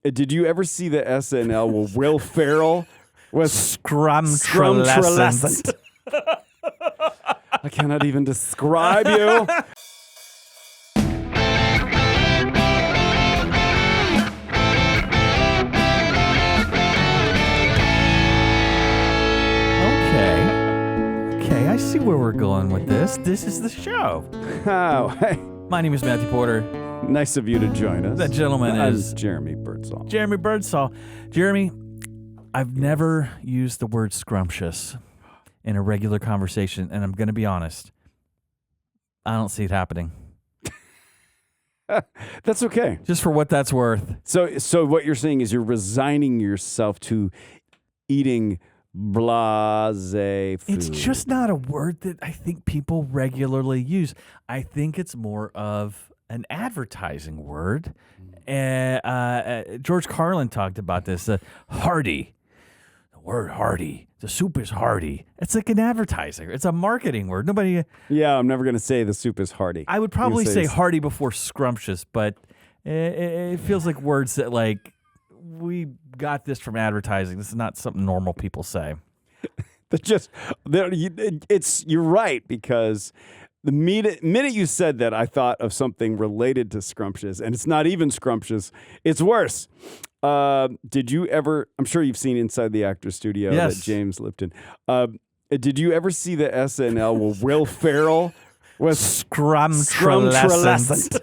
Did you ever see the SNL where Will Ferrell was SCRUMTRULESCENT? I cannot even describe you. Okay, I see where we're going with this. This is the show. Oh, hey. My name is Matthew Porter. Nice of you to join us. That gentleman is Jeremy Birdsall. Jeremy Birdsall. Jeremy, I've never used the word scrumptious in a regular conversation, and I'm going to be honest. I don't see it happening. That's okay. Just for what that's worth. So what you're saying is you're resigning yourself to eating blasé food. It's just not a word that I think people regularly use. I think it's more of an advertising word. George Carlin talked about this. Hearty. The word hearty. The soup is hearty. It's like an advertising. It's a marketing word. Nobody. Yeah, I'm never going to say the soup is hearty. I would probably say hearty before scrumptious, but it feels like words that like we got this from advertising. This is not something normal people say. You're right, because the minute you said that, I thought of something related to scrumptious, and it's not even scrumptious. It's worse. Did you ever? I'm sure you've seen Inside the Actors Studio that James lived in. Did you ever see the SNL where Will Ferrell was SCRUMTRULESCENT?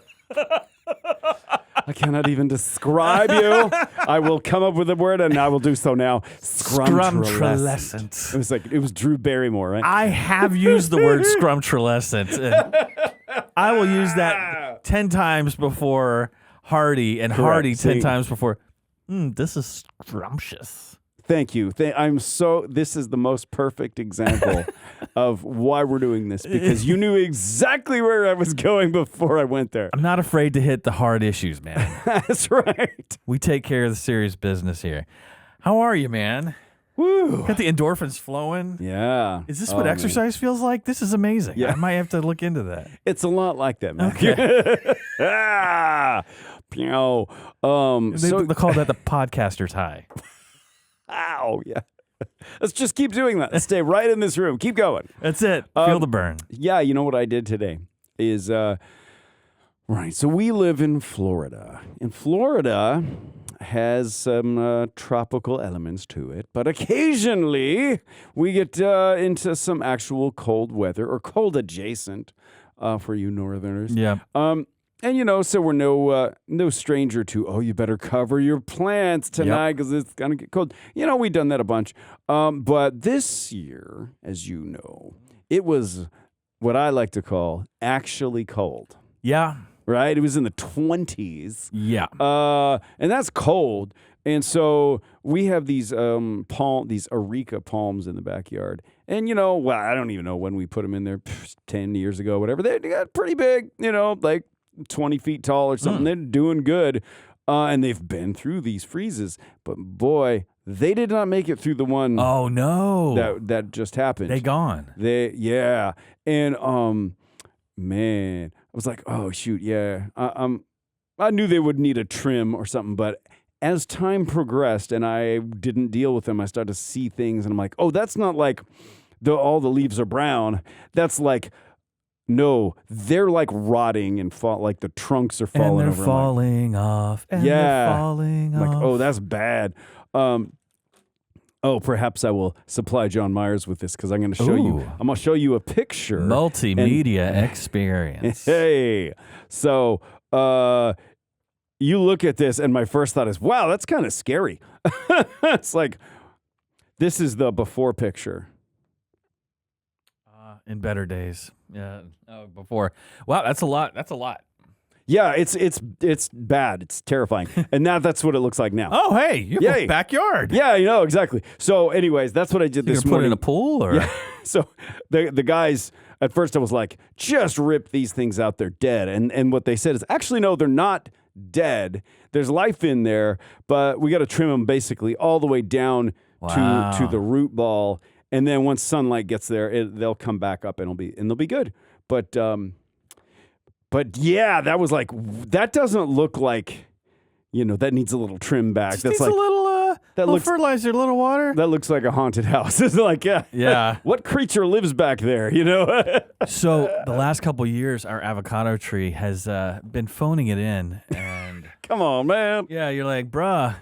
I cannot even describe you. I will come up with a word, and I will do so now. SCRUMTRULESCENT. It was Drew Barrymore, right? I have used the word SCRUMTRULESCEnt. I will use that 10 times before hearty, and Correct. hearty 10 times before. This is scrumptious. Thank you. This is the most perfect example of why we're doing this, because you knew exactly where I was going before I went there. I'm not afraid to hit the hard issues, man. That's right. We take care of the serious business here. How are you, man? Woo. Got the endorphins flowing? Yeah. Is this what exercise feels like? This is amazing. Yeah. I might have to look into that. It's a lot like that, man. Okay. They call that the podcaster's high. Ow, yeah. Let's just keep doing that. Stay right in this room. Keep going. That's it. Feel the burn. Yeah, you know what I did today is, right, so we live in Florida. And Florida has some tropical elements to it, but occasionally we get into some actual cold weather, or cold adjacent for you northerners. Yeah. And, so we're no stranger to, you better cover your plants tonight because it's going to get cold. We've done that a bunch. But this year, as you know, it was what I like to call actually cold. Yeah. Right? It was in the 20s. Yeah. And that's cold. And so we have these these areca palms in the backyard. And, I don't even know when we put them in there, 10 years ago, whatever. They got pretty big, like 20 feet tall or something. They're doing good. And they've been through these freezes. But boy, they did not make it through the one. Oh, no. That just happened. They gone. Yeah. And, man, I was like, oh, shoot, yeah. I knew they would need a trim or something. But as time progressed and I didn't deal with them, I started to see things. And I'm like, oh, that's not like all the leaves are brown. That's like, no, they're like rotting and like the trunks are falling over. And they're falling off. And they're falling off. Like, oh, that's bad. Perhaps I will supply John Myers with this, because I'm going to show you. I'm going to show you a picture. Multimedia experience. Hey, so you look at this, and my first thought is, wow, that's kind of scary. It's like, this is the before picture. In better days. Yeah. Before. Wow, that's a lot. Yeah, it's bad. It's terrifying. And now that's what it looks like now. Oh, hey, you have a backyard. Yeah, exactly. So anyways, that's what I did this morning. Put it in a pool? Or? Yeah. So the guys, at first I was like, just rip these things out. They're dead. And what they said is, actually, no, they're not dead. There's life in there, but we got to trim them basically all the way down to the root ball. And then once sunlight gets there, they'll come back up and they'll be good. But yeah, that was like, that doesn't look like, that needs a little trim back. Just That's needs like a little fertilizer, a little water. that looks like a haunted house. It's like, Yeah. what creature lives back there? So the last couple of years, our avocado tree has been phoning it in, and Come on, man. yeah, you're like, bruh,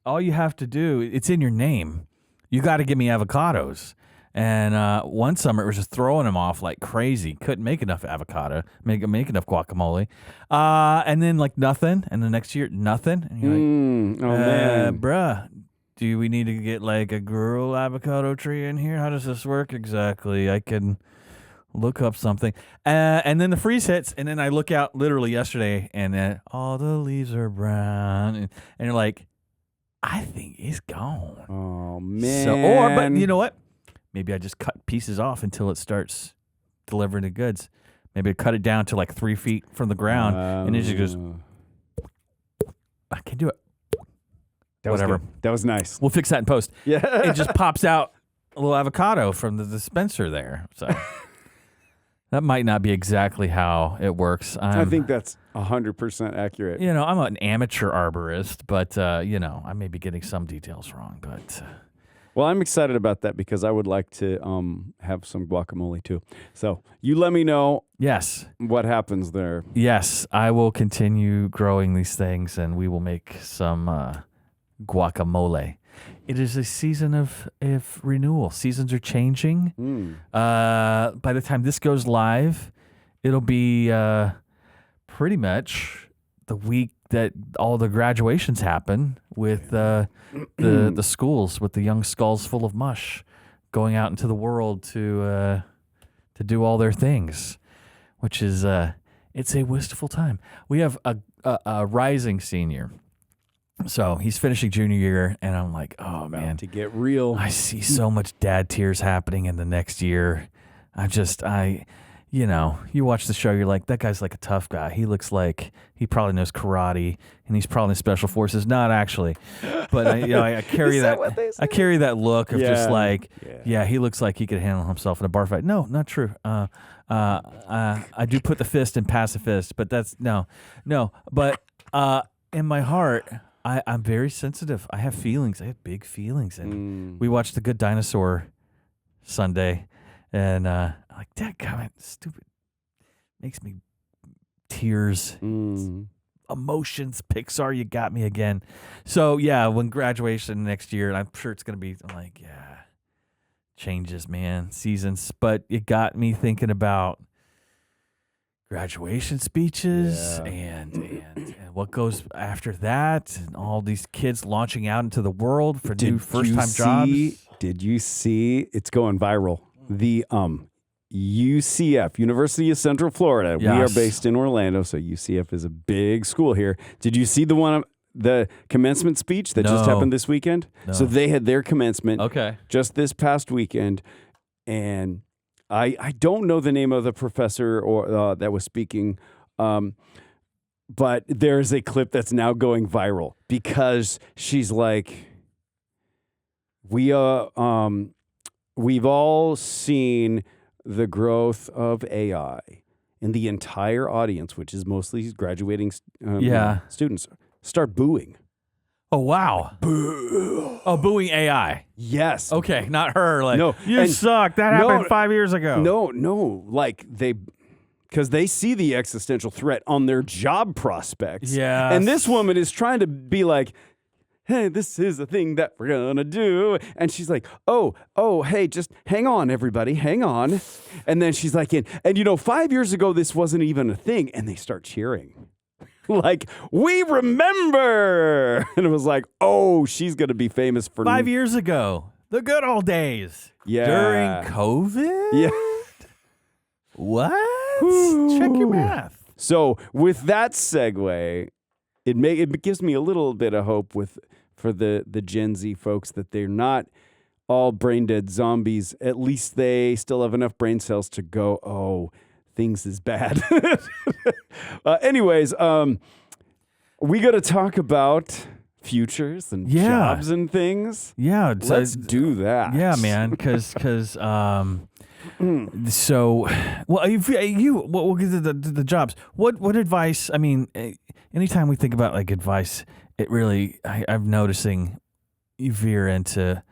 all you have to do, it's in your name. You got to give me avocados. And one summer, it was just throwing them off like crazy. Couldn't make enough avocado, make enough guacamole. And then like nothing. And the next year, nothing. And you're like, man. bruh, do we need to get like a girl avocado tree in here? How does this work exactly? I can look up something. And then the freeze hits. And then I look out literally yesterday and all the leaves are brown. And you're like, I think it's gone. Oh, man. But you know what? Maybe I just cut pieces off until it starts delivering the goods. Maybe I cut it down to like 3 feet from the ground, and it just goes. I can do it. Whatever. That was nice. We'll fix that in post. Yeah. It just pops out a little avocado from the dispenser there. So that might not be exactly how it works. I think that's 100% accurate. I'm an amateur arborist, but I may be getting some details wrong, but. Well, I'm excited about that because I would like to have some guacamole too. So you let me know Yes. what happens there. Yes, I will continue growing these things, and we will make some guacamole. It is a season of renewal. Seasons are changing. By the time this goes live, it'll be pretty much the week that all the graduations happen with the schools, with the young skulls full of mush going out into the world to do all their things, which is it's a wistful time. We have a rising senior, so he's finishing junior year, and I'm like, oh man, to get real. I see so much dad tears happening in the next year. You watch the show, you're like, that guy's like a tough guy. He looks like he probably knows karate, and he's probably in special forces. Not actually, but I carry I carry that look of just like, he looks like he could handle himself in a bar fight. No, not true. I do put the fist in pacifist, but that's no. But in my heart, I'm very sensitive. I have feelings. I have big feelings, and we watched The Good Dinosaur Sunday. And I'm like, that comment, stupid, makes me tears, emotions, Pixar, you got me again. So yeah, when graduation next year, I'm sure it's gonna be like, changes, man, seasons. But it got me thinking about graduation speeches and what goes after that, and all these kids launching out into the world for new first-time jobs. Did you see? It's going viral. The UCF, University of Central Florida. Yes. We are based in Orlando, so UCF is a big school here. Did you see the commencement speech that just happened this weekend? No. So they had their commencement just this past weekend, and I don't know the name of the professor or that was speaking, but there's a clip that's now going viral because she's like, we've all seen the growth of AI, and the entire audience, which is mostly graduating students, start booing. Oh, wow. Boo. Oh, booing AI. Yes. Okay, not her. Like, No, you suck. That happened 5 years ago. No. Like, because they see the existential threat on their job prospects. Yeah. And this woman is trying to be like, hey, this is a thing that we're going to do. And she's like, oh, hey, just hang on, everybody, hang on. And then she's like, and 5 years ago, this wasn't even a thing. And they start cheering. Like, we remember. And it was like, oh, she's going to be famous for 5 years ago. The good old days. Yeah. During COVID? Yeah. What? Ooh. Check your math. So with that segue, it gives me a little bit of hope for the Gen Z folks that they're not all brain dead zombies. At least they still have enough brain cells to go, oh, things is bad. Anyways, we got to talk about futures and jobs and things. Yeah. Let's do that. Yeah, man, because So, well, we'll get to the jobs. What advice? I mean, anytime we think about like advice, it really I'm noticing you veer into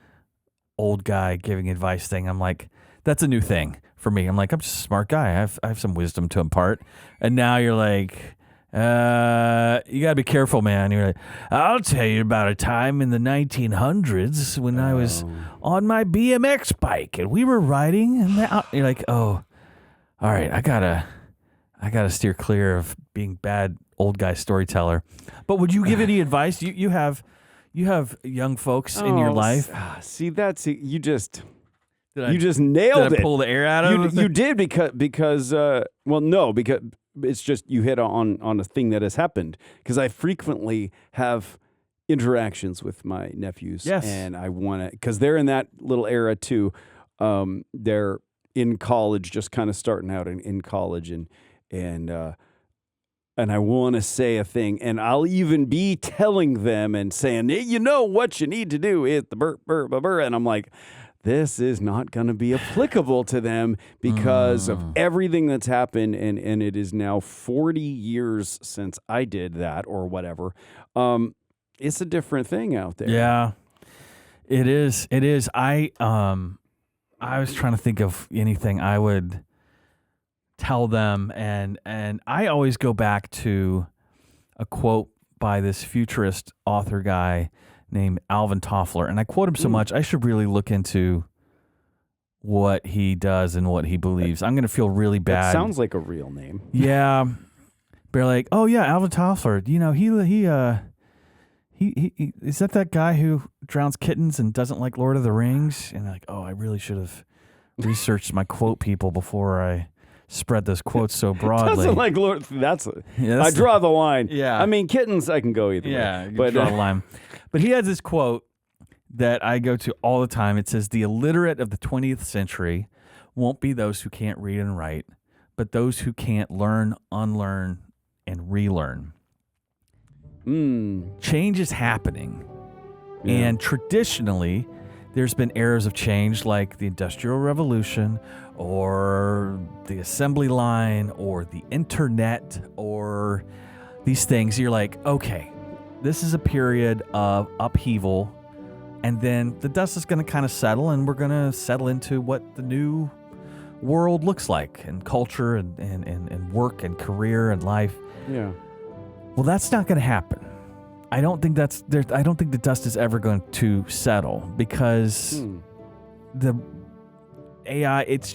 old guy giving advice thing. I'm like, that's a new thing for me. I'm like, I'm just a smart guy. I have some wisdom to impart, and now you're like. You gotta be careful, man. You're like, I'll tell you about a time in the 1900s when I was on my BMX bike and we were riding, and you're like, oh, all right, I gotta steer clear of being bad old guy storyteller. But would you give any advice? You have young folks in your life. See, you just nailed it. Did I pull the air out of it? You did because it's just you hit on a thing that has happened, because I frequently have interactions with my nephews. Yes. And I want to, because they're in that little era too. They're in college, just kind of starting out in college, and I want to say a thing, and I'll even be telling them and saying, hey, you know what you need to do is the 𝗦𝗶𝗶𝗶, and I'm like, this is not going to be applicable to them because of everything that's happened, and it is now 40 years since I did that or whatever. It's a different thing out there. Yeah, it is. It is. I was trying to think of anything I would tell them, and I always go back to a quote by this futurist author guy named Alvin Toffler, and I quote him so much, I should really look into what he does and what he believes. I'm going to feel really bad. That sounds like a real name. Yeah. They're like, oh yeah, Alvin Toffler, you know, he is that guy who drowns kittens and doesn't like Lord of the Rings? And they're like, oh, I really should have researched my quote people before I spread those quotes so broadly. Doesn't like Lord. I draw the line. Yeah. I mean, kittens, I can go either way. Yeah, but draw the line. But he has this quote that I go to all the time. It says, the illiterate of the 20th century won't be those who can't read and write, but those who can't learn, unlearn, and relearn. Change is happening. Yeah. And traditionally, there's been eras of change like the Industrial Revolution or the assembly line or the internet or these things. You're like, okay, this is a period of upheaval, and then the dust is going to kind of settle, and we're going to settle into what the new world looks like, and culture and work and career and life. Yeah. Well, that's not going to happen. I don't think the dust is ever going to settle, because the AI, it's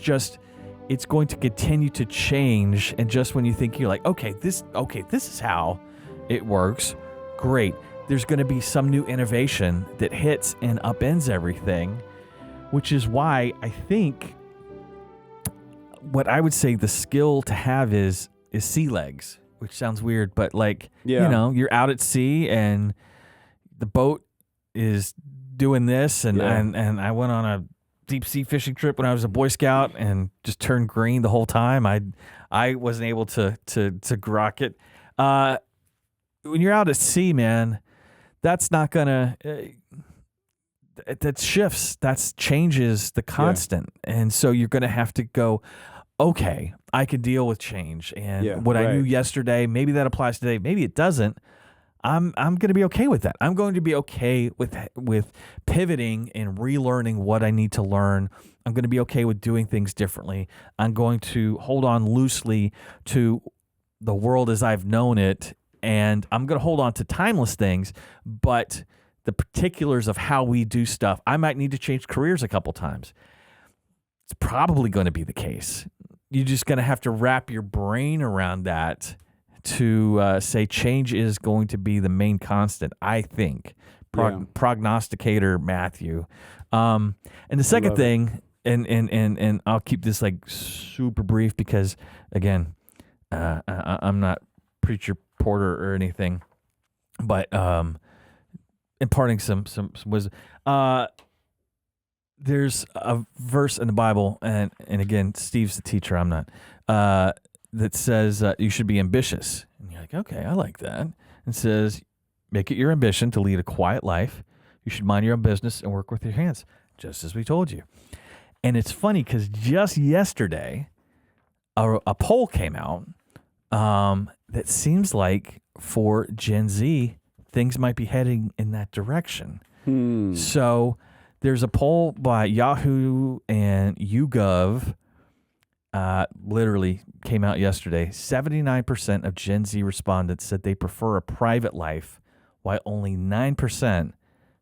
going to continue to change. And just when you think you're like, okay, this is how it works. Great. There's going to be some new innovation that hits and upends everything, which is why I think what I would say the skill to have is sea legs, which sounds weird, but like, you know, you're out at sea and the boat is doing this. And I went on a deep sea fishing trip when I was a Boy Scout and just turned green the whole time. I wasn't able to grok it. When you're out at sea, man, that's not gonna, that shifts, that changes the constant. Yeah. And so you're going to have to go, okay, I can deal with change. And what I knew yesterday, maybe that applies today, maybe it doesn't. I'm going to be okay with that. I'm going to be okay with pivoting and relearning what I need to learn. I'm going to be okay with doing things differently. I'm going to hold on loosely to the world as I've known it, and I'm going to hold on to timeless things, but the particulars of how we do stuff, I might need to change careers a couple times. It's probably going to be the case. You're just going to have to wrap your brain around that to say change is going to be the main constant, I think. Prognosticator Matthew. And the second thing, and I'll keep this like super brief because, again, I'm not preacher Porter or anything, but imparting some wisdom. There's a verse in the Bible, and again, Steve's the teacher, I'm not, that says you should be ambitious. And you're like, okay, I like that. It says, make it your ambition to lead a quiet life. You should mind your own business and work with your hands, just as we told you. And it's funny because just yesterday, a poll came out that seems like for Gen Z, things might be heading in that direction. So there's a poll by Yahoo and YouGov, literally came out yesterday. 79% of Gen Z respondents said they prefer a private life, while only 9%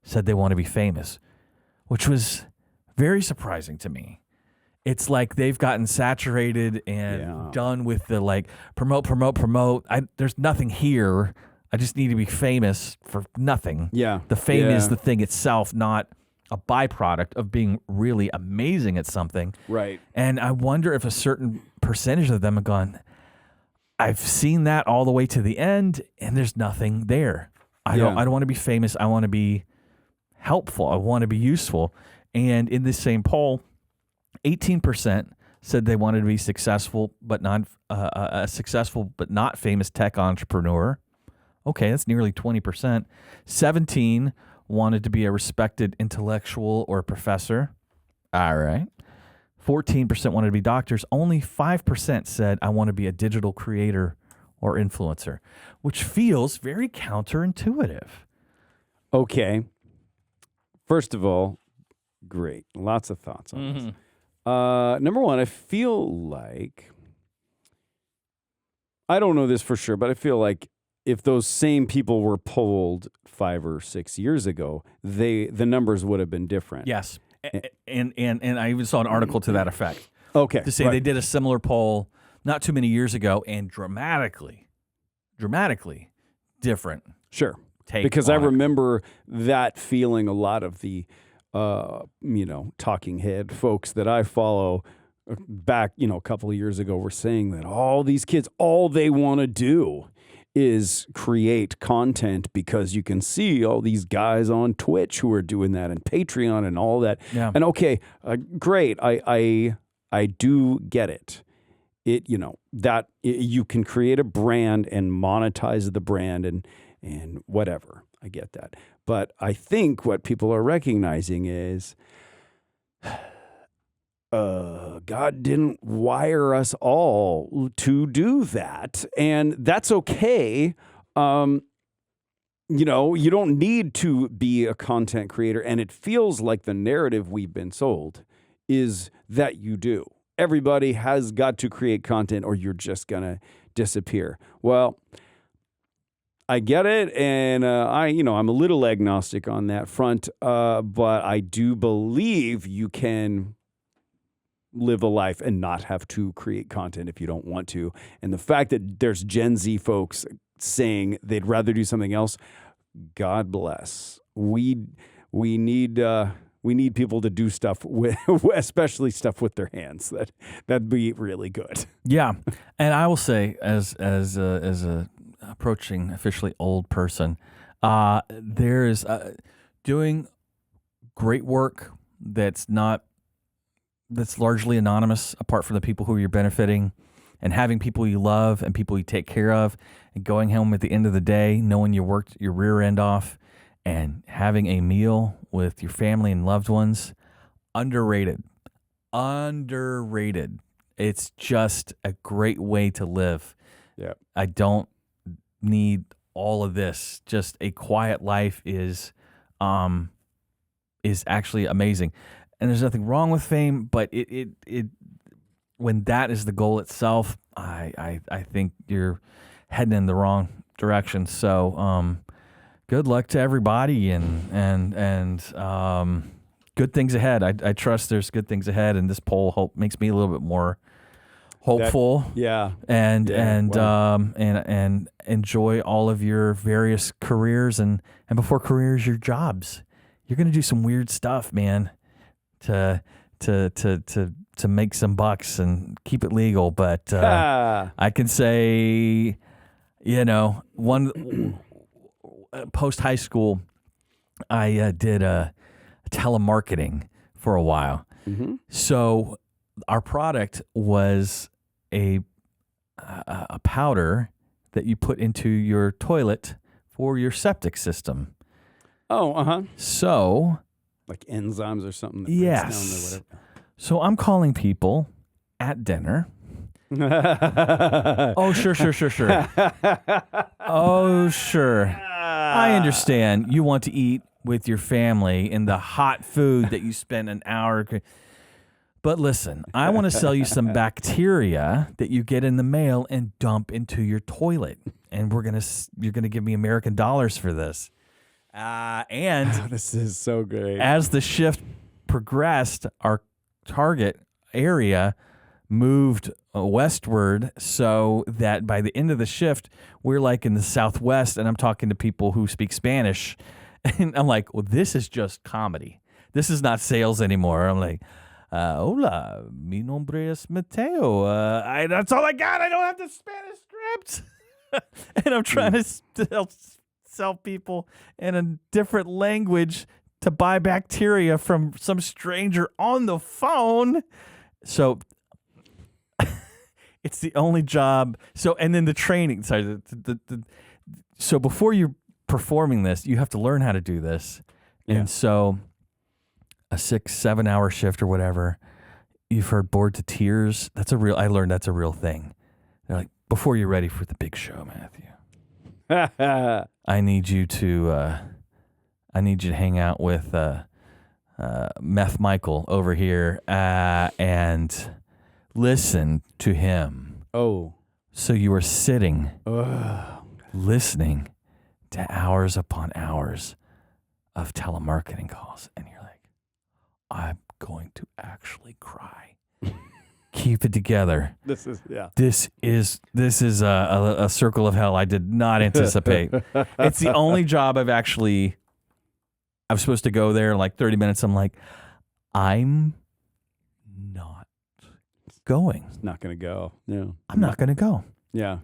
said they want to be famous, which was very surprising to me. It's like they've gotten saturated and done with the like promote. There's nothing here. I just need to be famous for nothing. Yeah. The fame is the thing itself, not a byproduct of being really amazing at something. Right. And I wonder if a certain percentage of them have gone, I've seen that all the way to the end and there's nothing there. I don't want to be famous. I want to be helpful. I want to be useful. And in this same poll, 18% said they wanted to be successful, but not a successful but not famous tech entrepreneur. Okay, that's nearly 20%. 17 wanted to be a respected intellectual or professor. All right. 14% wanted to be doctors. Only 5% said, I want to be a digital creator or influencer, which feels very counterintuitive. Okay. First of all, great. Lots of thoughts on this. Number one, I feel like, I don't know this for sure, but I feel like if those same people were polled 5 or 6 years ago, the numbers would have been different. Yes. And I even saw an article to that effect. Okay. To say they did a similar poll not too many years ago and dramatically different. Sure. Because I remember that feeling. A lot of the talking head folks that I follow back, a couple of years ago were saying that all these kids, all they want to do is create content because you can see all these guys on Twitch who are doing that and Patreon and all that. Yeah. And okay, great. I do get it. You can create a brand and monetize the brand and whatever. I get that. But I think what people are recognizing is God didn't wire us all to do that. And that's okay. You don't need to be a content creator. And it feels like the narrative we've been sold is that you do. Everybody has got to create content or you're just going to disappear. Well, I get it, and I'm a little agnostic on that front, but I do believe you can live a life and not have to create content if you don't want to. And the fact that there's Gen Z folks saying they'd rather do something else, God bless. We need people to do stuff with, especially stuff with their hands. That'd be really good. Yeah, and I will say, as a approaching officially old person, there's doing great work that's largely anonymous, apart from the people who you're benefiting, and having people you love and people you take care of, and going home at the end of the day knowing you worked your rear end off and having a meal with your family and loved ones. Underrated. It's just a great way to live. Yeah. I don't need all of this. Just a quiet life is actually amazing. And there's nothing wrong with fame, but it when that is the goal itself, I think you're heading in the wrong direction. So good luck to everybody and good things ahead. I trust there's good things ahead, and this poll makes me a little bit more hopeful. And enjoy all of your various careers and before careers, your jobs. You're gonna do some weird stuff, man, to make some bucks and keep it legal. But I can say, one post high school, I did telemarketing for a while. Mm-hmm. So our product was a powder that you put into your toilet for your septic system. Oh, So, like enzymes or something. That yes. breaks down or whatever. So I'm calling people at dinner. Oh, sure. Oh, sure. I understand. You want to eat with your family in the hot food that you spent an hour. But listen, I want to sell you some bacteria that you get in the mail and dump into your toilet. And you're gonna give me American dollars for this. And this is so great. As the shift progressed, our target area moved westward so that by the end of the shift, we're like in the Southwest, and I'm talking to people who speak Spanish. And I'm like, well, this is just comedy. This is not sales anymore. I'm like, hola, mi nombre es Mateo. That's all I got. I don't have the Spanish script. And I'm trying to sell people in a different language to buy bacteria from some stranger on the phone. So it's the only job. So, and then the training. Sorry, so before you're performing this, you have to learn how to do this. Yeah. And so a 6-7 hour shift or whatever, you've heard bored to tears. I learned that's a real thing. They're like, before you're ready for the big show, Matthew, I need you to hang out with Meth Michael over here and listen to him. Oh. So you were sitting, listening to hours upon hours of telemarketing calls, and you're like, I'm going to actually cry. Keep it together. This is a circle of hell I did not anticipate. It's the only job I'm supposed to go there in like 30 minutes. I'm like, I'm not going. It's not going to go. Yeah. I'm not going to go. Yeah.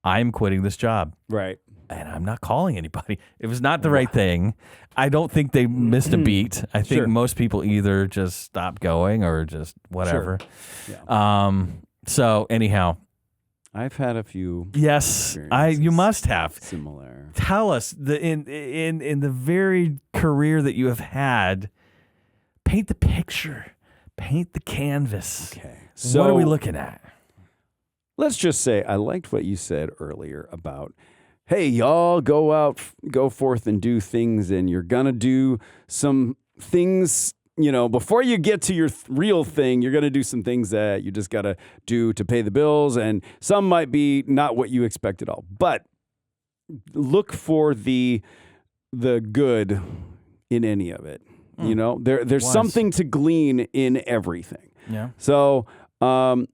I'm quitting this job. Right. And I'm not calling anybody. It was not the right thing. I don't think they missed a beat. I think most people either just stop going or just whatever. Sure. Yeah. So anyhow, I've had a few. Yes, you must have. Similar. Tell us in the very career that you have had, paint the picture, paint the canvas. Okay. So what are we looking at? Let's just say I liked what you said earlier about, hey, y'all, go forth and do things, and you're going to do some things, before you get to your real thing, you're going to do some things that you just got to do to pay the bills, and some might be not what you expect at all. But look for the good in any of it. There's something to glean in everything. Yeah. So I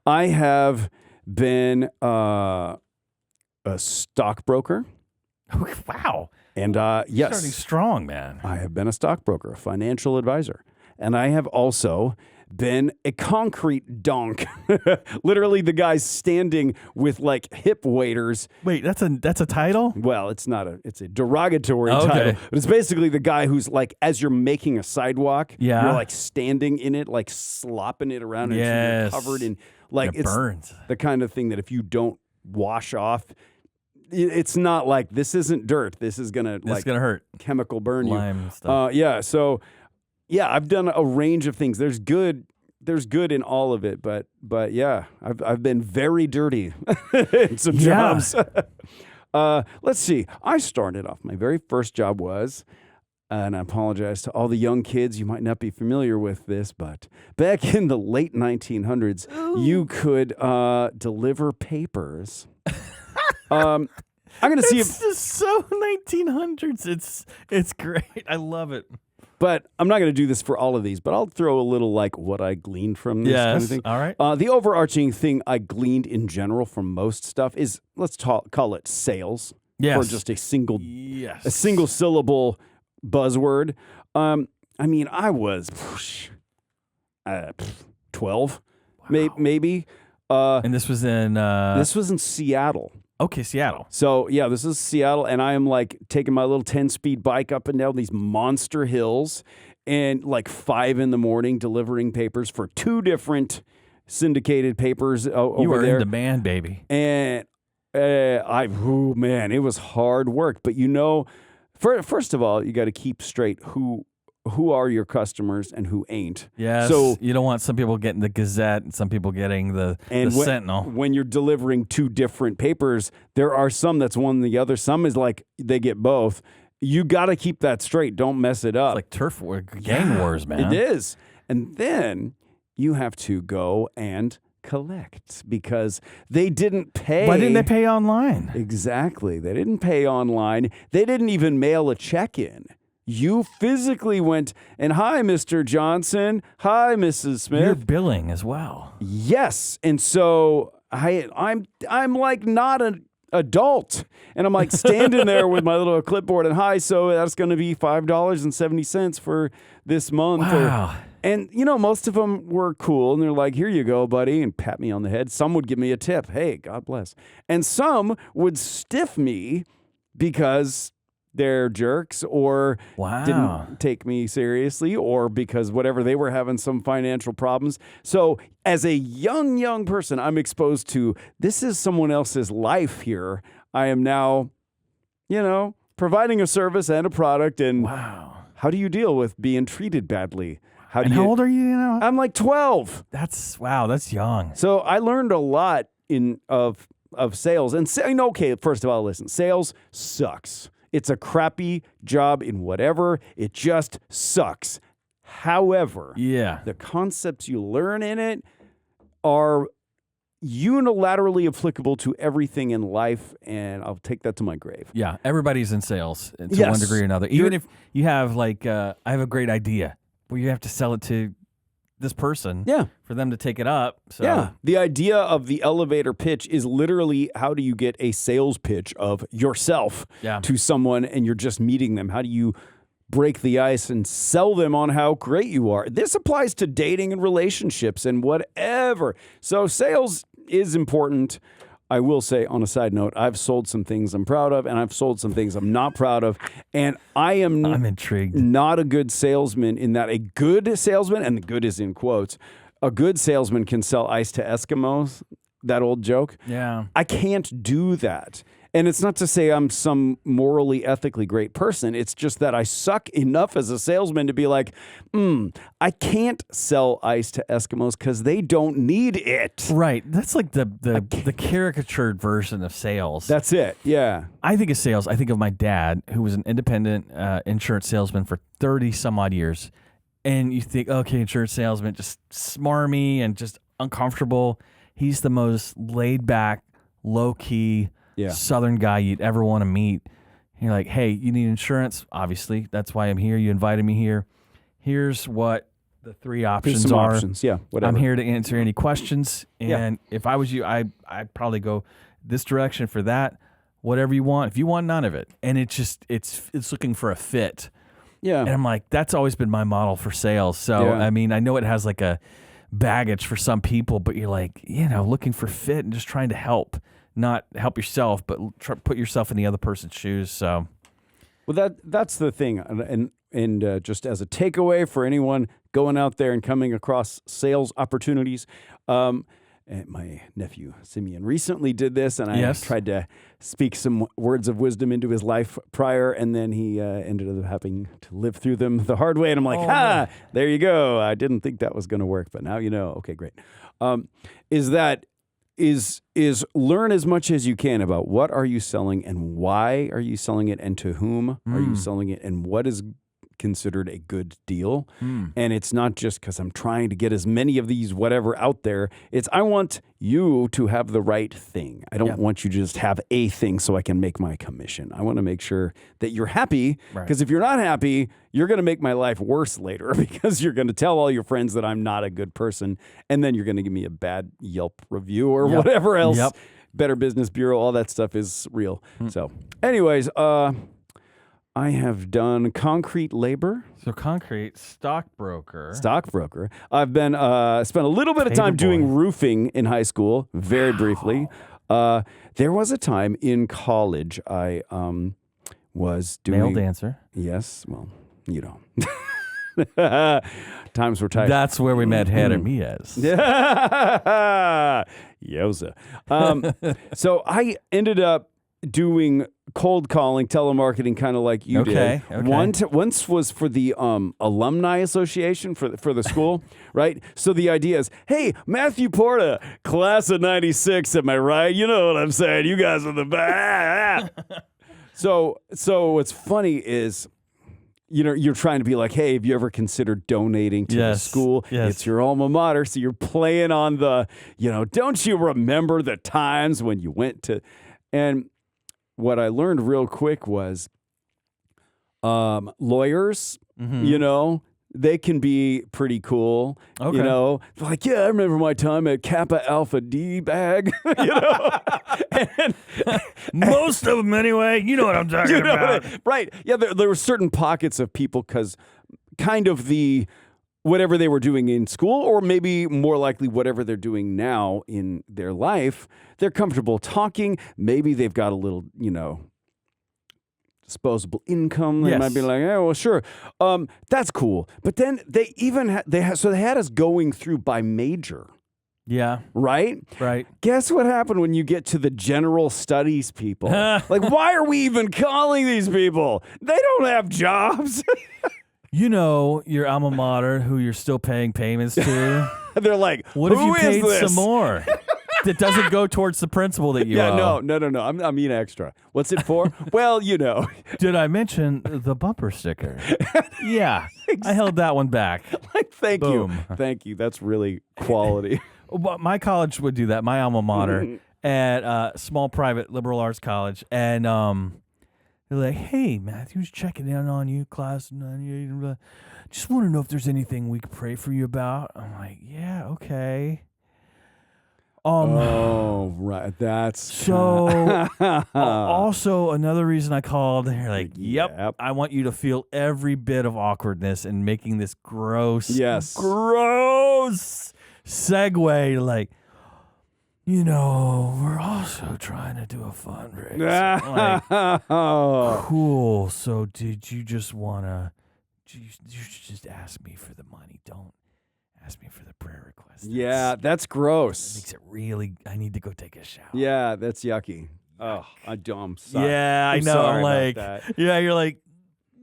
have been a stockbroker. Wow. And yes. Starting strong, man. I have been a stockbroker, a financial advisor. And I have also been a concrete donk. Literally the guy standing with like hip waders. Wait, that's a title? Well, it's a derogatory title. But it's basically the guy who's like, as you're making a sidewalk, you're like standing in it, like slopping it around and you're covered in like it burns. The kind of thing that if you don't wash off, it's not like this isn't dirt. This is gonna hurt. Chemical burn Lime you. Stuff. So I've done a range of things. There's good in all of it, but yeah, I've been very dirty in some jobs. Let's see. I started off, my very first job was, and I apologize to all the young kids, you might not be familiar with this, but back in the late 1900s, you could deliver papers. I'm gonna see if this is so 1900s. It's great. I love it. But I'm not going to do this for all of these, but I'll throw a little like what I gleaned from this kind of thing. All right. The overarching thing I gleaned in general from most stuff is, let's call it sales. Yes. For just a single syllable buzzword. I mean, I was 12, maybe. And this was in Seattle. Okay, Seattle. So, yeah, this is Seattle, and I am, like, taking my little 10-speed bike up and down these monster hills and, like, 5 in the morning delivering papers for 2 different syndicated papers over there. You were in demand, baby. And man, it was hard work. But, first of all, you got to keep straight who who are your customers and who ain't. Yes. So you don't want some people getting the Gazette and some people getting the Sentinel. When you're delivering two different papers, there are some that's one and the other. Some is like they get both. You got to keep that straight. Don't mess it up. It's like turf war, gang wars, man. It is. And then you have to go and collect because they didn't pay. Why didn't they pay online? Exactly. They didn't pay online. They didn't even mail a check in. You physically went and, hi, Mr. Johnson. Hi, Mrs. Smith. You're billing as well. Yes. And so I'm like not an adult. And I'm like standing there with my little clipboard and, hi, so that's going to be $5.70 for this month. Wow. And, you know, most of them were cool. And they're like, here you go, buddy, and pat me on the head. Some would give me a tip. Hey, God bless. And some would stiff me because they're jerks or didn't take me seriously or because whatever, they were having some financial problems. So as a young person, I'm exposed to this is someone else's life here. I am now, you know, providing a service and a product. And how do you deal with being treated badly? How old are you now? I'm like 12. That's young. So I learned a lot of sales. And okay, first of all, listen, sales sucks. It's a crappy job in whatever. It just sucks. However, the concepts you learn in it are unilaterally applicable to everything in life, and I'll take that to my grave. Yeah, everybody's in sales to one degree or another. Even if you have like, I have a great idea, where you have to sell it to this person for them to take it up. So. Yeah. The idea of the elevator pitch is literally how do you get a sales pitch of yourself to someone and you're just meeting them? How do you break the ice and sell them on how great you are? This applies to dating and relationships and whatever. So sales is important. I will say on a side note, I've sold some things I'm proud of and I've sold some things I'm not proud of. And I'm intrigued. Not a good salesman in that a good salesman, and the good is in quotes, a good salesman can sell ice to Eskimos, that old joke. Yeah. I can't do that. And it's not to say I'm some morally, ethically great person. It's just that I suck enough as a salesman to be like, I can't sell ice to Eskimos because they don't need it. Right. That's like the caricatured version of sales. That's it. Yeah. I think of sales. I think of my dad, who was an independent insurance salesman for 30 some odd years. And you think, okay, insurance salesman, just smarmy and just uncomfortable. He's the most laid back, low key, Southern guy you'd ever want to meet. And you're like, hey, you need insurance? Obviously, that's why I'm here. You invited me here. Here's what the three options are. Options. Yeah, whatever. I'm here to answer any questions. And if I was you, I'd probably go this direction for that. Whatever you want. If you want none of it, and it's looking for a fit. Yeah. And I'm like, that's always been my model for sales. So I mean, I know it has like a baggage for some people, but you're like, looking for fit and just trying to help. Not help yourself, but put yourself in the other person's shoes. So, well, that's the thing, and just as a takeaway for anyone going out there and coming across sales opportunities, and my nephew Simeon recently did this, and I tried to speak some words of wisdom into his life prior, and then he ended up having to live through them the hard way. And I'm like, there you go. I didn't think that was going to work, but now you know. Okay, great. Is learn as much as you can about what are you selling and why are you selling it and to whom are you selling it and what is considered a good deal. And it's not just because I'm trying to get as many of these whatever out there. It's I want you to have the right thing. I don't want you to just have a thing so I can make my commission. I want to make sure that you're happy because if you're not happy, you're going to make my life worse later because you're going to tell all your friends that I'm not a good person and then you're going to give me a bad Yelp review or whatever else. Better Business Bureau, all that stuff is real. So anyways, I have done concrete labor. So concrete, stockbroker. I've been spent a little bit of time doing roofing in high school, very briefly. There was a time in college I was doing male dancer. Yes, well, times were tight. That's where we met Jeremias. Yoza. So I ended up doing cold calling, telemarketing, kind of like you did. Okay. Once was for the alumni association for the school, right? So the idea is, hey, 𝗦cie𝗰𝗶𝗹, class of '96, am I right? You know what I'm saying? You guys are the best. So what's funny is, you're trying to be like, hey, have you ever considered donating to the school? Yes. It's your alma mater, so you're playing on the, don't you remember the times when you went to, and what I learned real quick was lawyers, they can be pretty cool. Okay. They're like, yeah, I remember my time at Kappa Alpha D bag. And most of them anyway. You know what I'm talking about. Right. Yeah, there were certain pockets of people because kind of the whatever they were doing in school, or maybe more likely whatever they're doing now in their life, they're comfortable talking. Maybe they've got a little, disposable income. They might be like, oh, well, sure. That's cool. But then they even they had us going through by major. Yeah. Right? Right. Guess what happened when you get to the general studies people? Like, why are we even calling these people? They don't have jobs. Your alma mater, who you're still paying payments to. They're like, what if you paid this? some more? That doesn't go towards the principal that you owe. No. I mean extra. What's it for? Well, Did I mention the bumper sticker? Yeah. I held that one back. Thank Boom. you. Thank you. That's really quality. My college would do that. My alma mater at small private liberal arts college. And they're like, hey, Matthew's checking in on you, class 98. Just want to know if there's anything we could pray for you about. I'm like, yeah, okay. Oh, right. That's so. Also, another reason I called, they're like, yep, I want you to feel every bit of awkwardness and making this gross segue. Like, we're also trying to do a fundraiser. Like, cool. So, did you just want you should just ask me for the money. Don't ask me for the prayer request. That's gross. It makes it really. I need to go take a shower. Yeah, that's yucky. Oh, I'm sorry. Yeah, I know. Sorry I'm like, about that. yeah, you're like,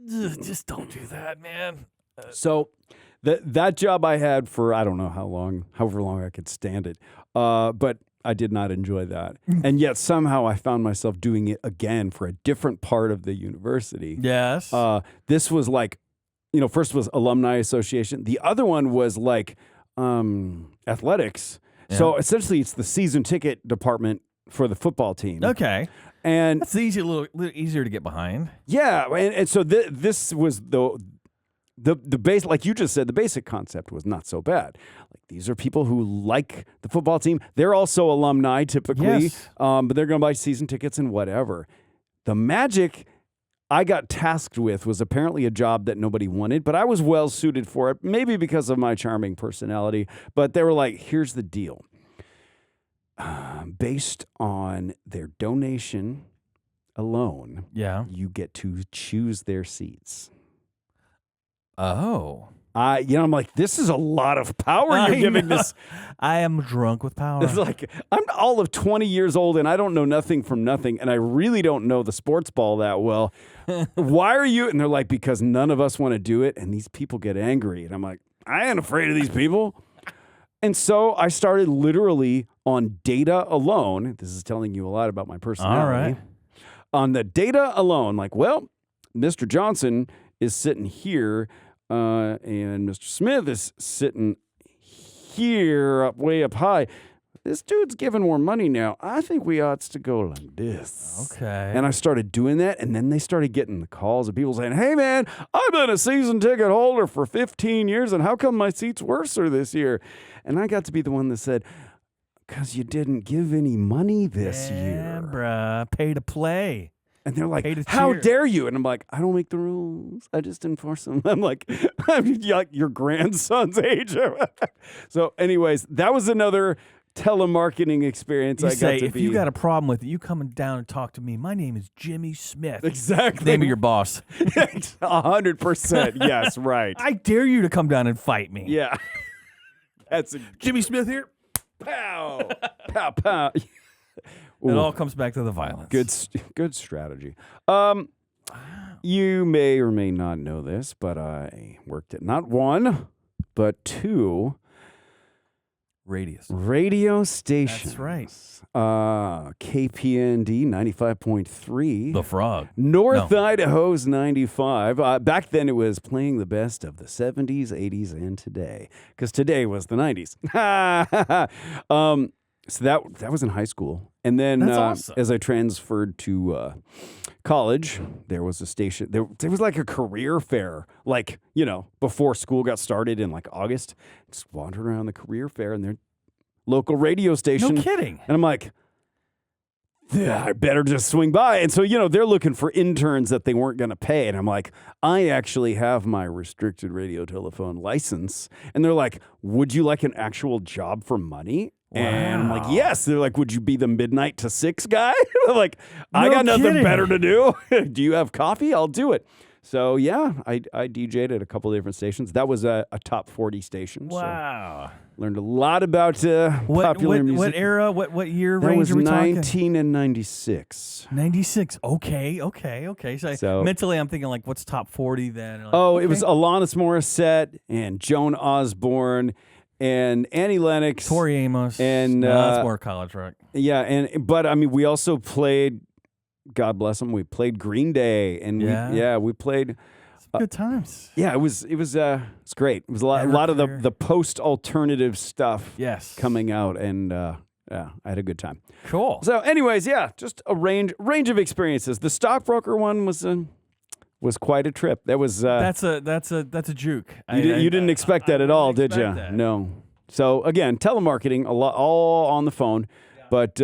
just don't do that, man. So that job I had for I don't know however long I could stand it, but I did not enjoy that. And yet somehow I found myself doing it again for a different part of the university. Yes. This was like, first was alumni association. The other one was like athletics. Yeah. So essentially it's the season ticket department for the football team. Okay. And that's a little easier to get behind. Yeah. And so this was the base, like you just said, the basic concept was not so bad. Like, these are people who like the football team. They're also alumni typically, but they're going to buy season tickets and whatever. The magic I got tasked with was apparently a job that nobody wanted, but I was well suited for it, maybe because of my charming personality. But they were like, here's the deal. Based on their donation alone, you get to choose their seats. Oh. I'm like, this is a lot of power you're giving this. I am drunk with power. It's like, I'm all of 20 years old and I don't know nothing from nothing. And I really don't know the sports ball that well. Why are you? And they're like, because none of us want to do it. And these people get angry. And I'm like, I ain't afraid of these people. And so I started literally on data alone. This is telling you a lot about my personality. All right. On the data alone, like, well, Mr. Johnson is sitting here. And Mr. Smith is sitting here, way up high. This dude's giving more money now. I think we ought to go like this. Okay. And I started doing that, and then they started getting the calls of people saying, hey, man, I've been a season ticket holder for 15 years, and how come my seat's worser this year? And I got to be the one that said, because you didn't give any money this year. Bruh, pay to play. And they're like, how dare you? And I'm like, I don't make the rules. I just enforce them. I'm like, I'm like your grandson's age. So anyways, that was another telemarketing experience I got to if be. you got a problem with it, you come down and talk to me. My name is Jimmy Smith. Exactly. Name of your boss. 100%. Yes, right. I dare you to come down and fight me. Yeah. That's Jimmy Smith here. Pow. Pow, pow. It all comes back to the violence. Good strategy. You may or may not know this, but I worked at not one, but two radio stations. That's right. KPND 95.3. The Frog. North Idaho's 95. Back then it was playing the best of the 70s, 80s, and today. Because today was the 90s. So that was in high school. And then That's awesome. As I transferred to college, there was a station. There was like a career fair, like, before school got started in like August. Just wandered around the career fair and their local radio station. No kidding. And I'm like, yeah, I better just swing by. And so, they're looking for interns that they weren't going to pay. And I'm like, I actually have my restricted radio telephone license. And they're like, would you like an actual job for money? Wow. And I'm like, yes. They're like, would you be the midnight to 6 guy? I'm like, I got nothing better to do. Do you have coffee? I'll do it. So, yeah, I DJ'd at a couple of different stations. That was a top 40 station. Wow. So learned a lot about popular music. What era, what year that range was are we 19 and 96. 96. Okay. So mentally, I'm thinking, like, what's top 40 then? Like, it was Alanis Morissette and Joan Osborne and Annie Lennox. Tori Amos. And that's more college rock. Yeah, but I mean, we also played, God bless them, we played Green Day. And we played... good times. Yeah, it was great. It was a lot of the post-alternative stuff coming out, and I had a good time. Cool. So anyways, just a range of experiences. The stockbroker one was quite a trip. That was that's a juke. You didn't expect that at all, did you? That. No. So again, telemarketing, all on the phone. Yeah. But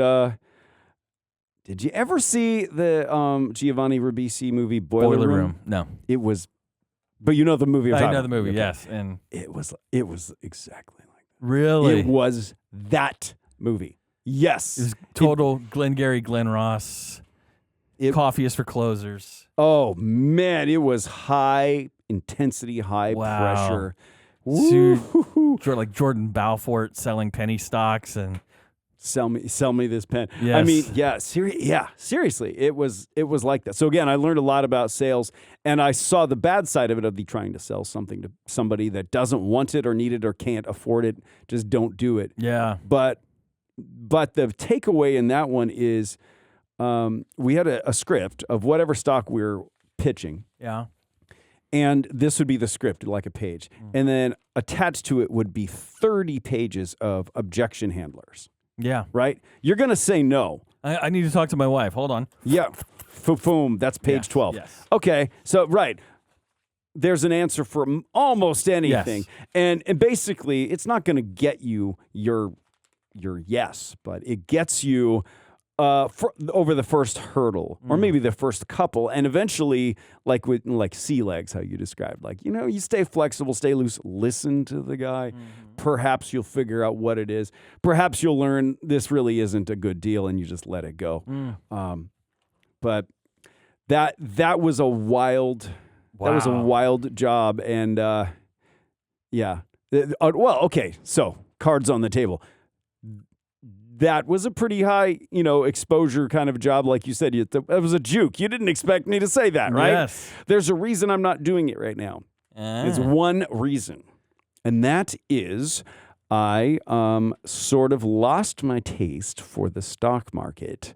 did you ever see the Giovanni Ribisi movie Boiler Room? No. It was, but you know the movie I'm talking about. I know the movie, yes. And it was exactly like that. Really? It was that movie. Yes. It was total Glengarry Glen Ross. Coffee is for closers. Oh, man. It was high intensity, high pressure. Like Jordan Belfort selling penny stocks and... Sell me this pen. Yes. I mean, seriously, it was like that. So again, I learned a lot about sales, and I saw the bad side of the trying to sell something to somebody that doesn't want it or need it or can't afford it. Just don't do it. Yeah. But the takeaway in that one is we had a script of whatever stock we were pitching. Yeah. And this would be the script, like a page. And then attached to it would be 30 pages of objection handlers. Yeah. Right? You're going to say no. I need to talk to my wife. Hold on. Yeah. Boom. That's page 12. Yes. Okay. So, right. There's an answer for almost anything. Yes. And basically, it's not going to get you your yes, but it gets you over the first hurdle or maybe the first couple. And eventually, like with sea legs, how you described, like, you stay flexible, stay loose, listen to the guy. Perhaps you'll figure out what it is. Perhaps you'll learn this really isn't a good deal and you just let it go. But that was a wild, job. And well, okay. So cards on the table. That was a pretty high, exposure kind of job. Like you said, that was a juke. You didn't expect me to say that, right? Yes. There's a reason I'm not doing it right now. It's one reason. And that is I sort of lost my taste for the stock market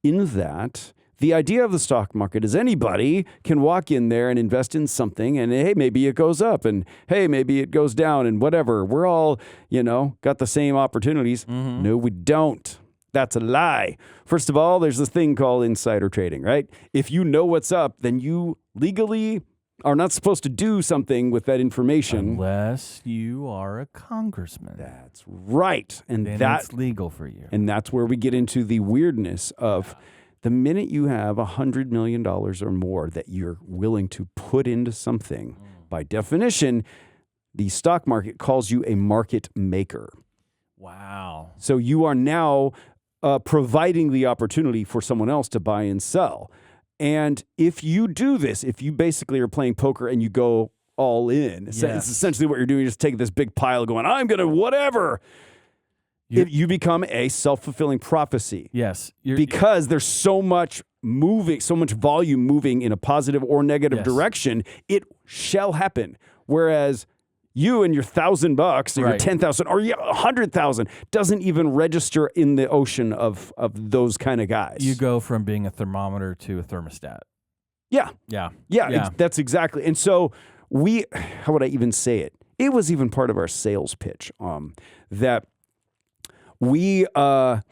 in that the idea of the stock market is anybody can walk in there and invest in something and, hey, maybe it goes up and, hey, maybe it goes down and whatever. We're all, got the same opportunities. No, we don't. That's a lie. First of all, there's this thing called insider trading, right? If you know what's up, then you legally are not supposed to do something with that information. Unless you are a congressman. That's right. And then that's legal for you. And that's where we get into the weirdness of the minute you have $100 million or more that you're willing to put into something, by definition, the stock market calls you a market maker. Wow. So you are now providing the opportunity for someone else to buy and sell. And if you do this, if you basically are playing poker and you go all in, it's essentially what you're doing. You're just taking this big pile going, I'm going to whatever. You become a self-fulfilling prophecy. Yes. Because there's so much volume moving in a positive or negative direction, it shall happen. Whereas you and your $1,000 or your 10,000 or 100,000 doesn't even register in the ocean of those kind of guys. You go from being a thermometer to a thermostat. Yeah. Yeah. That's exactly. And so how would I even say it? It was even part of our sales pitch that we are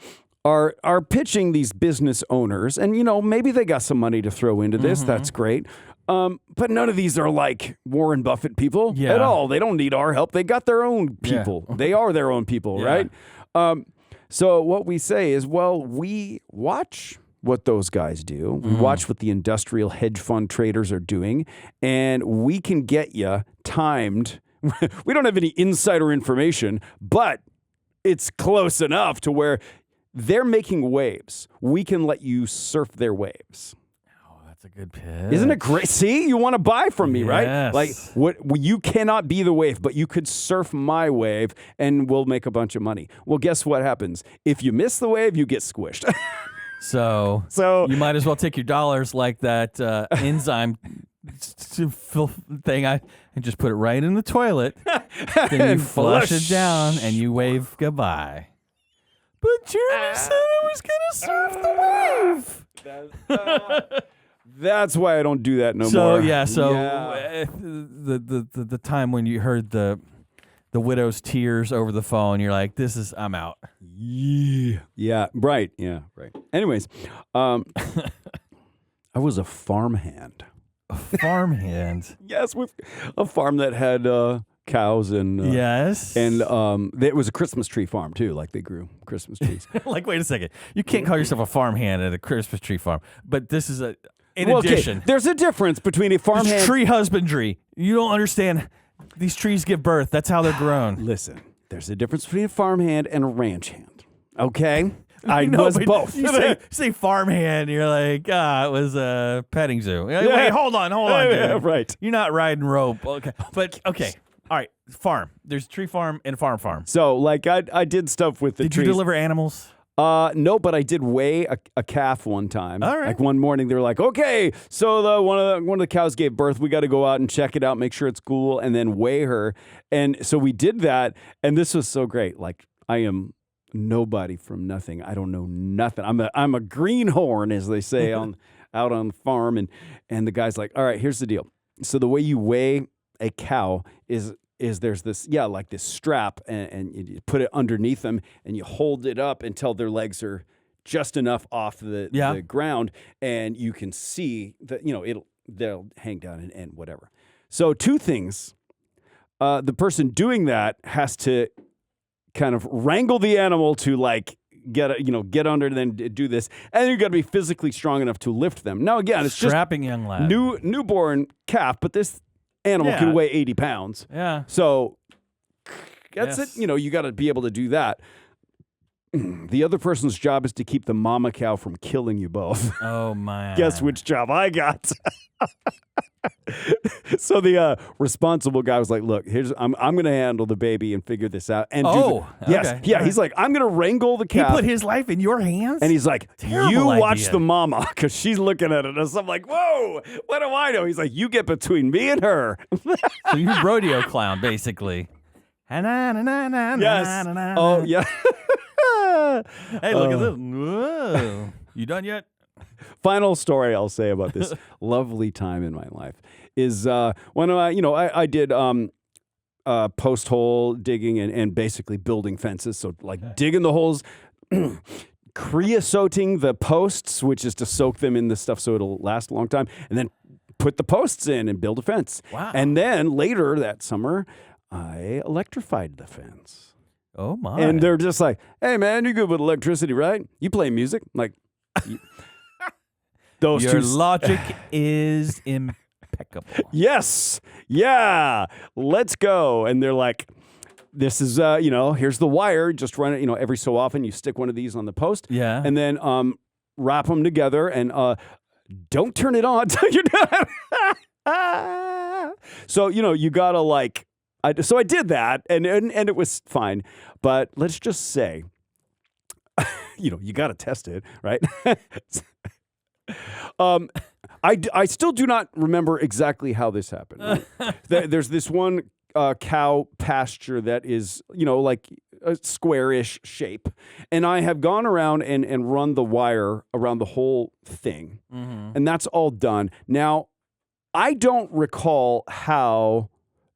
pitching these business owners, and maybe they got some money to throw into this. That's great. But none of these are like Warren Buffett people at all. They don't need our help. They got their own people. Yeah. They are their own people, right? So what we say is, well, we watch what those guys do. We watch what the industrial hedge fund traders are doing, and we can get you timed. We don't have any insider information, but it's close enough to where they're making waves. We can let you surf their waves. That's a good pitch. Isn't it great? See, you want to buy from me, right? Yes. Like, you cannot be the wave, but you could surf my wave and we'll make a bunch of money. Well, guess what happens? If you miss the wave, you get squished. So you might as well take your dollars like that enzyme thing and just put it right in the toilet. Then you flush it down and you wave goodbye. But Jeremy said I was going to surf the wave. That's why I don't do that no more. So the time when you heard the widow's tears over the phone, you're like, I'm out. Yeah, right. Anyways, I was a farmhand. A farmhand? Yes, with a farm that had cows and yes, and it was a Christmas tree farm too. Like they grew Christmas trees. Like, wait a second, you can't call yourself a farmhand at a Christmas tree farm, but this is in addition. Okay. There's a difference between a farmhand. Tree husbandry. You don't understand. These trees give birth. That's how they're grown. Listen, there's a difference between a farmhand and a ranch hand. Okay. I was both. You say farmhand, you're like, it was a petting zoo. Like, wait, hold on, dude. Right. You're not riding rope. Okay. But, okay. All right. Farm. There's a tree farm and a farm. So, like, I did stuff with the trees. Did you deliver animals? No, but I did weigh a calf one time. All right. Like one morning, they were like, "Okay, so one of the cows gave birth. We got to go out and check it out, make sure it's cool, and then weigh her." And so we did that, and this was so great. Like, I am nobody from nothing. I don't know nothing. I'm a greenhorn, as they say out on the farm. And the guy's like, "All right, here's the deal. So the way you weigh a cow is there's this, like this strap and you put it underneath them and you hold it up until their legs are just enough off the ground, and you can see that, they'll hang down and whatever." So two things. The person doing that has to kind of wrangle the animal to like get under, then do this, and you got to be physically strong enough to lift them. Now again, it's strapping young lad, newborn calf, but this animal can weigh 80 pounds. Yeah. So that's it. You got to be able to do that. The other person's job is to keep the mama cow from killing you both. Oh, my. Guess which job I got? So the responsible guy was like, "Look, I'm going to handle the baby and figure this out." And okay. Yeah. He's like, "I'm going to wrangle the calf." He put his life in your hands? And he's like, Terrible "You watch idea. the mama," because she's looking at it. And I'm like, "Whoa, what do I know?" He's like, "You get between me and her." So you're rodeo clown, basically. Yes. Oh, yeah. Hey, look at this. Whoa. You done yet? Final story I'll say about this lovely time in my life is when I did post hole digging and basically building fences. So like digging the holes, creosoting the posts, which is to soak them in the stuff so it'll last a long time, and then put the posts in and build a fence. Wow. And then later that summer, I electrified the fence. Oh, my. And they're just like, "Hey, man, you're good with electricity, right? You play music?" I'm like, those Your two logic is impeccable. Yes. Yeah. Let's go. And they're like, "This is, here's the wire. Just run it, every so often you stick one of these on the post." Yeah. And then wrap them together and don't turn it on until you're done. So, you got to like So I did that, and it was fine. But let's just say, you got to test it, right? I still do not remember exactly how this happened. Right? There's this one cow pasture that is, like a squarish shape. And I have gone around and run the wire around the whole thing. Mm-hmm. And that's all done. Now, I don't recall how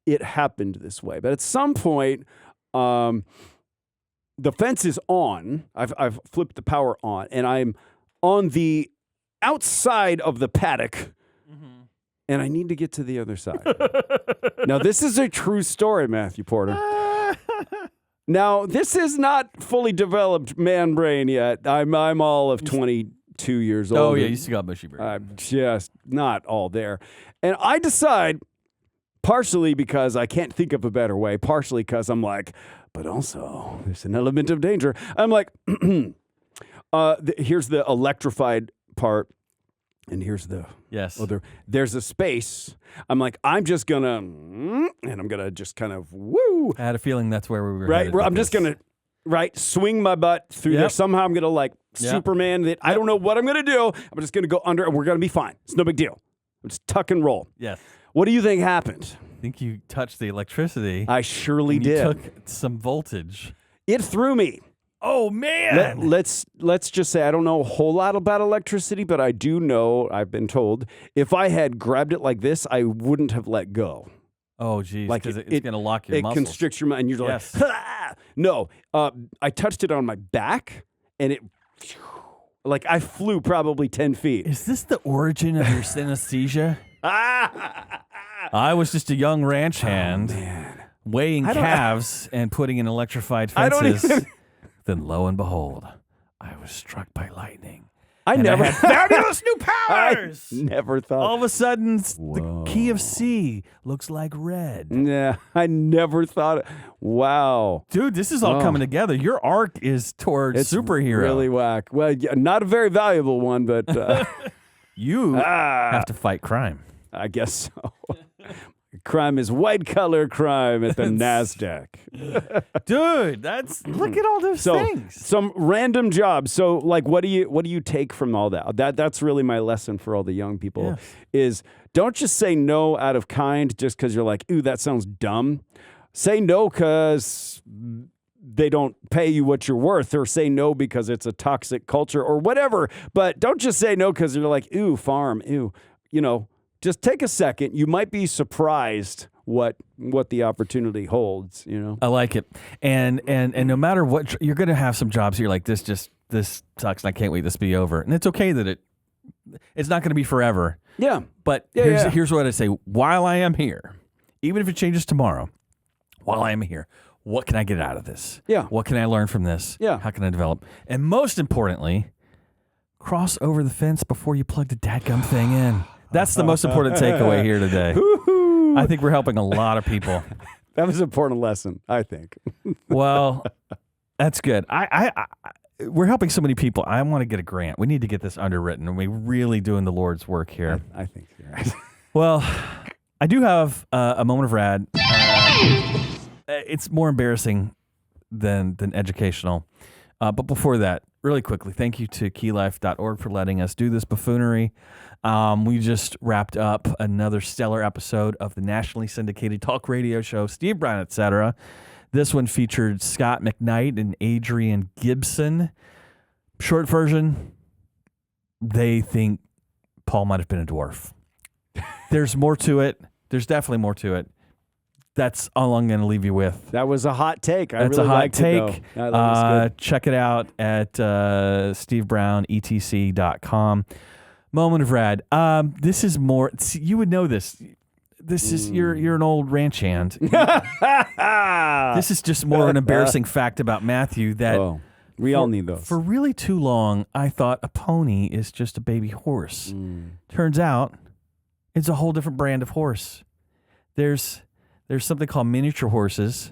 it happened this way. But at some point, the fence is on. I've flipped the power on. And I'm on the outside of the paddock. And I need to get to the other side. Now, this is a true story, Matthew Porter. Now, this is not fully developed man brain yet. I'm all of 22 years old. Oh, yeah, you still got mushy brain. I'm just not all there. And I decide, partially because I can't think of a better way, partially because I'm like, but also there's an element of danger. I'm like, here's the electrified part. And here's the there's a space. I'm like, I'm just gonna, and I'm gonna just kind of woo. I had a feeling that's where we were. Right, I'm just gonna swing my butt through there. Somehow I'm gonna like Superman. That I don't know what I'm gonna do. I'm just gonna go under, and we're gonna be fine. It's no big deal. Just tuck and roll. Yes. What do you think happened? I think you touched the electricity. I surely did. You took some voltage. It threw me. Oh, man. Let's just say I don't know a whole lot about electricity, but I do know, I've been told, if I had grabbed it like this, I wouldn't have let go. Oh, geez, because it's going to lock your muscles. It constricts your mind, and you're like, ah! No, I touched it on my back, and it, like, I flew probably 10 feet. Is this the origin of your synesthesia? I was just a young ranch hand weighing calves and putting in electrified fences. Then lo and behold, I was struck by lightning. I never had fabulous new powers. I never thought. All of a sudden, the key of C looks like red. Yeah, I never thought. Wow, dude, this is all coming together. Your arc is towards superhero. Really whack. Well, not a very valuable one, but you have to fight crime. I guess so. Crime is white collar crime at the NASDAQ. Dude, look at all those things. Some random jobs. So like what do you take from all that? That's really my lesson for all the young people is don't just say no out of kind just because you're like, ooh, that sounds dumb. Say no because they don't pay you what you're worth, or say no because it's a toxic culture or whatever. But don't just say no because you're like, ooh, farm, ooh, just take a second. You might be surprised what the opportunity holds, I like it. And no matter what, you're going to have some jobs here like this sucks and I can't wait this to be over. And it's okay that it's not going to be forever. Yeah. But here's what I say. While I am here, even if it changes tomorrow, while I am here, what can I get out of this? Yeah. What can I learn from this? Yeah. How can I develop? And most importantly, cross over the fence before you plug the dadgum thing in. That's the most important takeaway here today. I think we're helping a lot of people. That was an important lesson, I think. Well, that's good. We're helping so many people. I want to get a grant. We need to get this underwritten, and we're really doing the Lord's work here. I think you're right. Well, I do have a moment of rad. It's more embarrassing than educational. But before that, really quickly, thank you to keylife.org for letting us do this buffoonery. We just wrapped up another stellar episode of the nationally syndicated talk radio show, Steve Brown, etc. This one featured Scott McKnight and Adrian Gibson. Short version, they think Paul might have been a dwarf. There's more to it. There's definitely more to it. That's all I'm going to leave you with. That was a hot take. That's really a hot take. Check it out at stevebrownetc.com. Moment of rad. This is more. You would know this. This is you're an old ranch hand. This is just more an embarrassing fact about Matthew that we all need those. For really too long, I thought a pony is just a baby horse. Turns out, it's a whole different brand of horse. There's something called miniature horses,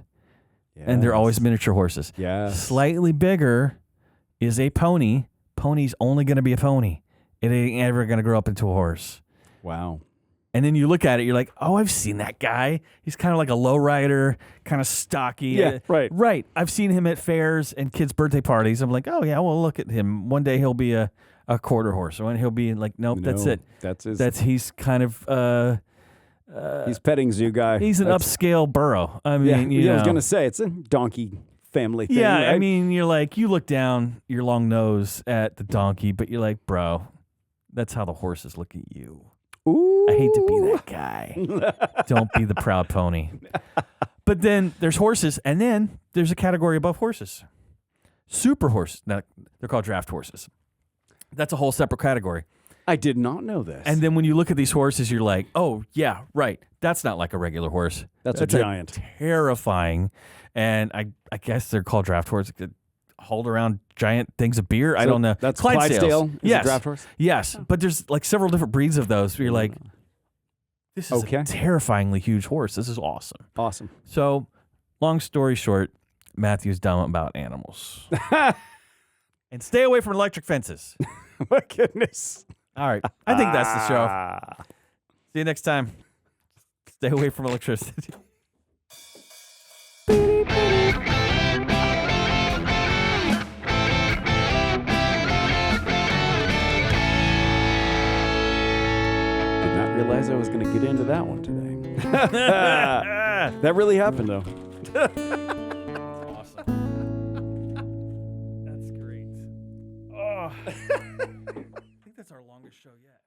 and they're always miniature horses. Slightly bigger is a pony. Pony's only going to be a pony. It ain't ever going to grow up into a horse. Wow. And then you look at it, you're like, oh, I've seen that guy. He's kind of like a lowrider, kind of stocky. Yeah, right. Right. I've seen him at fairs and kids' birthday parties. I'm like, oh, yeah, well, look at him. One day he'll be a quarter horse. One he'll be like, nope, that's it. He's kind of... he's petting zoo guy. He's an upscale burro. I mean, I was going to say, it's a donkey family thing. Yeah, right? I mean, you're like, you look down your long nose at the donkey, but you're like, bro, that's how the horses look at you. Ooh. I hate to be that guy. Don't be the proud pony. But then there's horses, and then there's a category above horses. Super horses. Now, they're called draft horses. That's a whole separate category. I did not know this. And then when you look at these horses, you're like, oh, yeah, right. That's not like a regular horse. That's a giant. Terrifying. And I guess they're called draft horses. Hold around giant things of beer. I don't know. That's Clydesdale is yes. a draft horse? Yes. But there's like several different breeds of those where you're like, this is a terrifyingly huge horse. This is awesome. Awesome. So, long story short, Matthew's dumb about animals. And stay away from electric fences. My goodness. All right. I think that's the show. See you next time. Stay away from electricity. Realize I was going to get into that one today. That really happened, though. Awesome. That's great. Oh. I think that's our longest show yet.